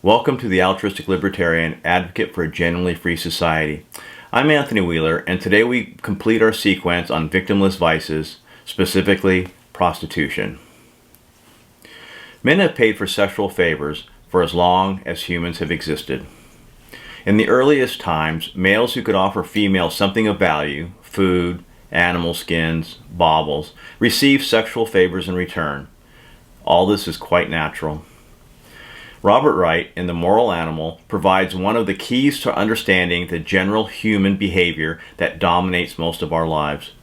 Welcome to the Altruistic Libertarian, advocate for a genuinely free society. I'm Anthony Wheeler, and today we complete our sequence on victimless vices, specifically prostitution. Men have paid for sexual favors for as long as humans have existed. In the earliest times, males who could offer females something of value, food, animal skins, baubles, received sexual favors in return. All this is quite natural. Robert Wright, in The Moral Animal, provides one of the keys to understanding the general human behavior that dominates most of our lives.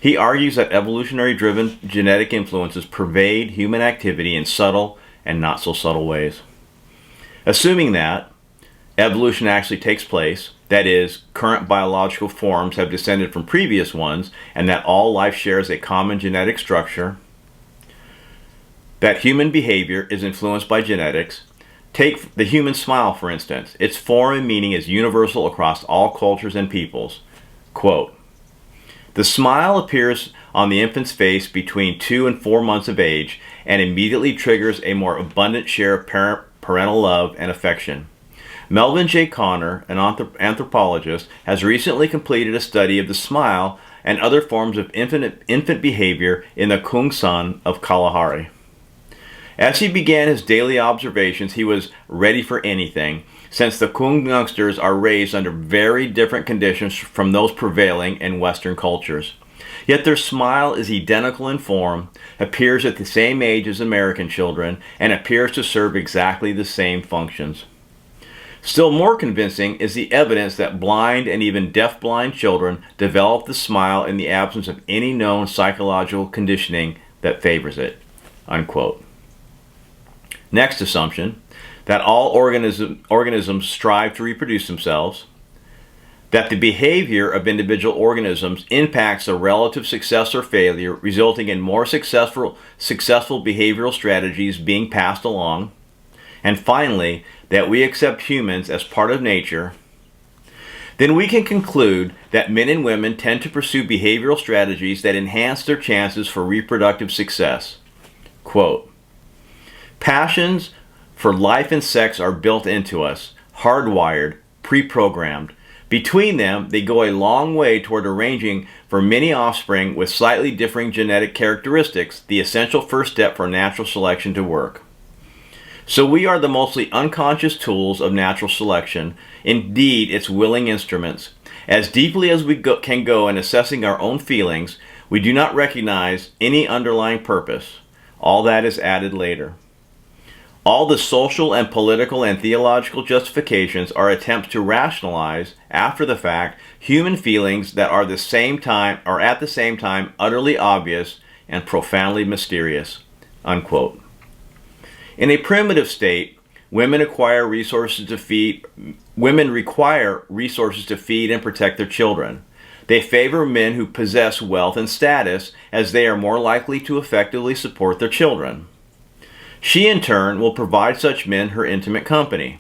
He argues that evolutionary-driven genetic influences pervade human activity in subtle and not so subtle ways. Assuming that evolution actually takes place, that is, current biological forms have descended from previous ones, and that all life shares a common genetic structure, that human behavior is influenced by genetics. Take the human smile, for instance. Its form and meaning is universal across all cultures and peoples. Quote, "The smile appears on the infant's face between 2 and 4 months of age and immediately triggers a more abundant share of parental love and affection." Melvin J. Conner, an anthropologist, has recently completed a study of the smile and other forms of infant behavior in the Kungsan of Kalahari. As he began his daily observations, he was ready for anything, since the Kung youngsters are raised under very different conditions from those prevailing in Western cultures. Yet their smile is identical in form, appears at the same age as American children, and appears to serve exactly the same functions. Still more convincing is the evidence that blind and even deaf-blind children develop the smile in the absence of any known psychological conditioning that favors it. Unquote. Next assumption, that all organisms strive to reproduce themselves, that the behavior of individual organisms impacts their relative success or failure, resulting in more successful behavioral strategies being passed along, and finally, that we accept humans as part of nature, then we can conclude that men and women tend to pursue behavioral strategies that enhance their chances for reproductive success. Quote, "Passions for life and sex are built into us, hardwired, pre-programmed. Between them, they go a long way toward arranging for many offspring with slightly differing genetic characteristics, the essential first step for natural selection to work. So we are the mostly unconscious tools of natural selection, indeed its willing instruments. As deeply as we can go in assessing our own feelings, we do not recognize any underlying purpose. All that is added later. All the social and political and theological justifications are attempts to rationalize, after the fact, human feelings that are at the same time utterly obvious and profoundly mysterious." Unquote. In a primitive state, women require resources to feed and protect their children. They favor men who possess wealth and status, as they are more likely to effectively support their children. She, in turn, will provide such men her intimate company.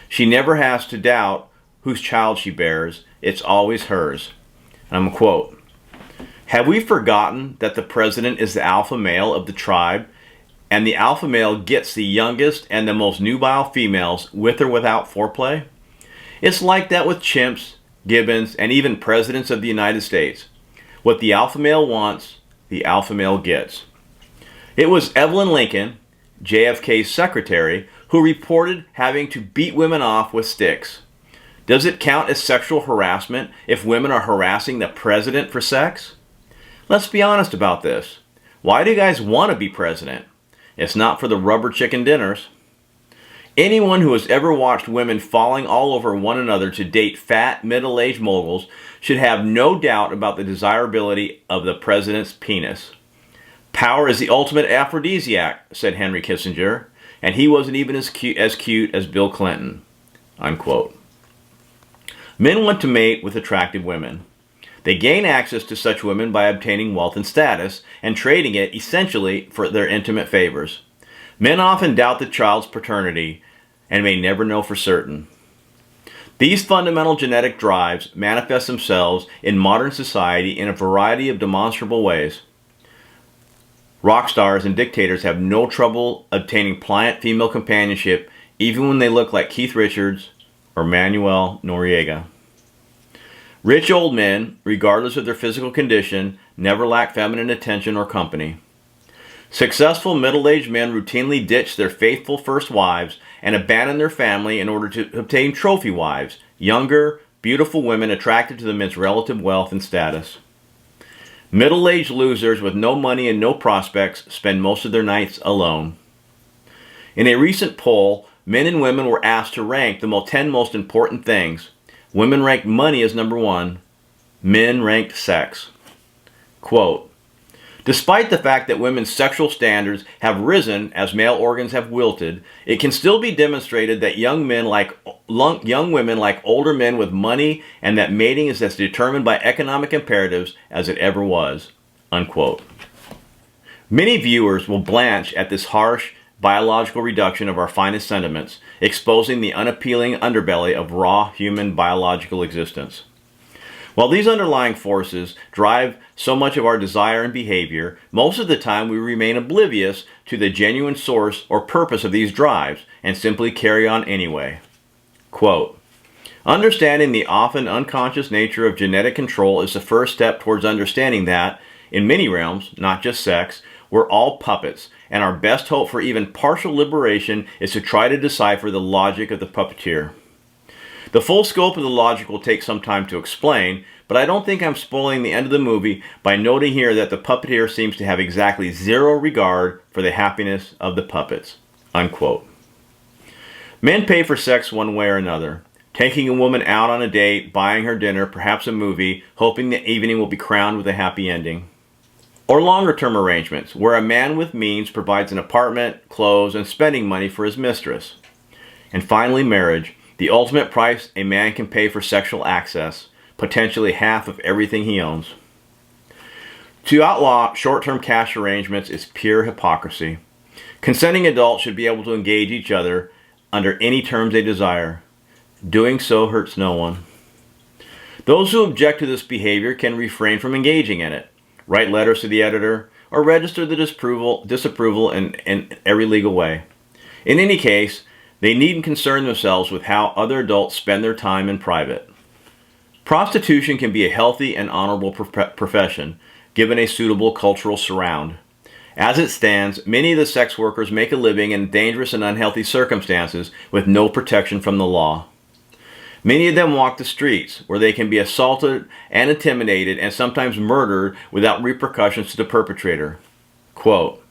She never has to doubt whose child she bears. It's always hers. Unquote. Have we forgotten that the president is the alpha male of the tribe, and the alpha male gets the youngest and the most nubile females with or without foreplay? It's like that with chimps, gibbons, and even presidents of the United States. What the alpha male wants, the alpha male gets. It was Evelyn Lincoln, JFK's secretary, who reported having to beat women off with sticks. Does it count as sexual harassment if women are harassing the president for sex? Let's be honest about this. Why do you guys want to be president? It's not for the rubber chicken dinners. Anyone who has ever watched women falling all over one another to date fat, middle-aged moguls should have no doubt about the desirability of the president's penis. "Power is the ultimate aphrodisiac," said Henry Kissinger, and he wasn't even as cute as Bill Clinton. Unquote. Men want to mate with attractive women. They gain access to such women by obtaining wealth and status, and trading it essentially for their intimate favors. Men often doubt the child's paternity, and may never know for certain. These fundamental genetic drives manifest themselves in modern society in a variety of demonstrable ways. Rock stars and dictators have no trouble obtaining pliant female companionship even when they look like Keith Richards or Manuel Noriega. Rich old men, regardless of their physical condition, never lack feminine attention or company. Successful middle-aged men routinely ditch their faithful first wives and abandon their family in order to obtain trophy wives, younger, beautiful women attracted to the men's relative wealth and status. Middle-aged losers with no money and no prospects spend most of their nights alone. In a recent poll, men and women were asked to rank the 10 most important things. Women ranked money as number 1. Men ranked sex. Quote, despite the fact that women's sexual standards have risen as male organs have wilted, it can still be demonstrated that young women like older men with money, and that mating is as determined by economic imperatives as it ever was. Unquote. Many viewers will blanch at this harsh biological reduction of our finest sentiments, exposing the unappealing underbelly of raw human biological existence. While these underlying forces drive so much of our desire and behavior, most of the time we remain oblivious to the genuine source or purpose of these drives and simply carry on anyway. Quote, understanding the often unconscious nature of genetic control is the first step towards understanding that, in many realms, not just sex, we're all puppets, and our best hope for even partial liberation is to try to decipher the logic of the puppeteer. The full scope of the logic will take some time to explain, but I don't think I'm spoiling the end of the movie by noting here that the puppeteer seems to have exactly zero regard for the happiness of the puppets. Unquote. Men pay for sex one way or another. Taking a woman out on a date, buying her dinner, perhaps a movie, hoping the evening will be crowned with a happy ending. Or longer-term arrangements, where a man with means provides an apartment, clothes, and spending money for his mistress. And finally, marriage. The ultimate price a man can pay for sexual access, potentially half of everything he owns. To outlaw short-term cash arrangements is pure hypocrisy. Consenting adults should be able to engage each other under any terms they desire. Doing so hurts no one. Those who object to this behavior can refrain from engaging in it, write letters to the editor, or register the disapproval in every legal way. In any case, they needn't concern themselves with how other adults spend their time in private. Prostitution can be a healthy and honorable profession, given a suitable cultural surround. As it stands, many of the sex workers make a living in dangerous and unhealthy circumstances with no protection from the law. Many of them walk the streets, where they can be assaulted and intimidated and sometimes murdered without repercussions to the perpetrator. Quote,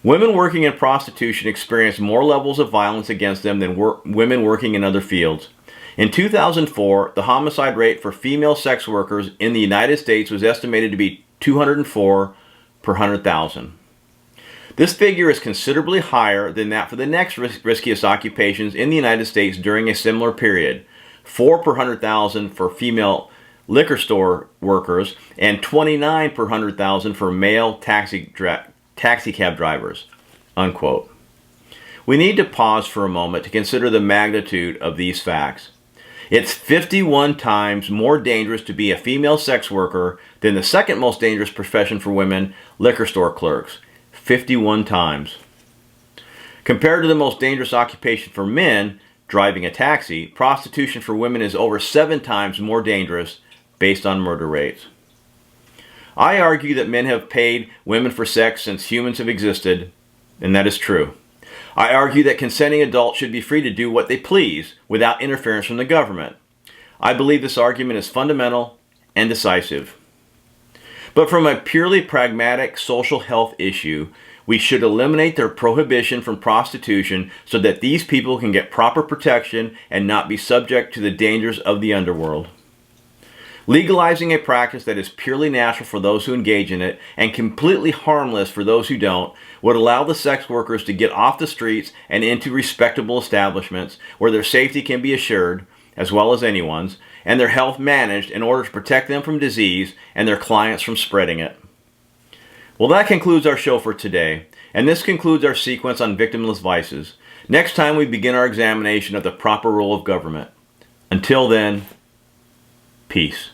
women working in prostitution experience more levels of violence against them than women working in other fields. In 2004, the homicide rate for female sex workers in the United States was estimated to be 204 per 100,000. This figure is considerably higher than that for the next riskiest occupations in the United States during a similar period, 4 per 100,000 for female liquor store workers and 29 per 100,000 for male taxi cab drivers. Unquote. We need to pause for a moment to consider the magnitude of these facts. It's 51 times more dangerous to be a female sex worker than the second most dangerous profession for women, liquor store clerks. 51 times. Compared to the most dangerous occupation for men, driving a taxi, prostitution for women is over 7 times more dangerous based on murder rates. I argue that men have paid women for sex since humans have existed, and that is true. I argue that consenting adults should be free to do what they please without interference from the government. I believe this argument is fundamental and decisive. But from a purely pragmatic social health issue, we should eliminate their prohibition from prostitution so that these people can get proper protection and not be subject to the dangers of the underworld. Legalizing a practice that is purely natural for those who engage in it and completely harmless for those who don't would allow the sex workers to get off the streets and into respectable establishments where their safety can be assured, as well as anyone's, and their health managed in order to protect them from disease and their clients from spreading it. Well, that concludes our show for today, and this concludes our sequence on victimless vices. Next time we begin our examination of the proper role of government. Until then, peace.